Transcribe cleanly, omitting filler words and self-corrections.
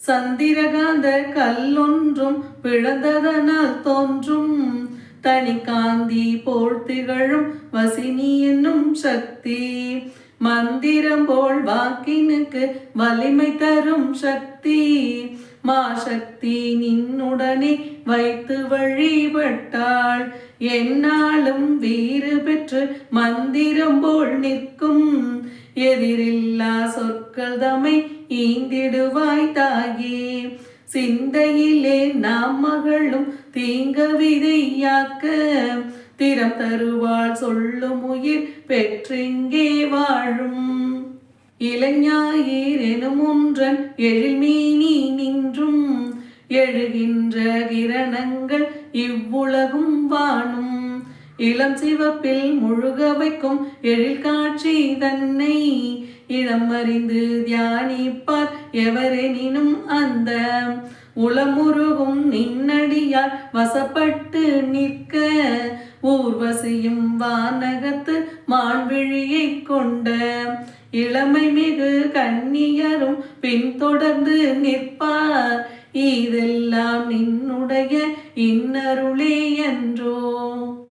சந்திரகாந்த கல்லொன்றும் பிளந்ததனால் தோன்றும் தனி காந்தி போல் திகழும் வசினி என்னும் சக்தி. மந்திரம் போல் வாக்கினுக்கு வலிமை தரும் சக்தி. மாசக்தி நின்னுடனே வைத்து வழிபட்டாள் என்னாலும் வீறு பெற்று மந்திரம் போல் நிற்கும். எதிரில்லா சொற்கள் தமை ஈந்திடுவாய் தாயே. சிந்தையிலே நாம் மகளும் தீங்க விதையாக்க திறம் தருவாள் சொல்லும் உயிர் பெற்றிங்கே வாழும். இளைஞாயிர் எனும் ஒன்றன் எழில்மீனி நின்றும் எழுகின்ற கிரணங்கள் இவ்வுலகும் வானும். இளம் சிவப்பில் முழுக வைக்கும் எழில் காட்சி தன்னை இடம் அறிந்து தியானிப்பார் எவரெனினும் அந்த உளமுருகும் நின்னடியால் வசப்பட்டு நிற்க ஊர்வசியும் வானகத்து மான்விழியை கொண்ட இளமை மிகு கன்னியரும் பின்தொடர்ந்து நிற்பார். இதெல்லாம் நின்னுடைய இன்னருளே என்றோ.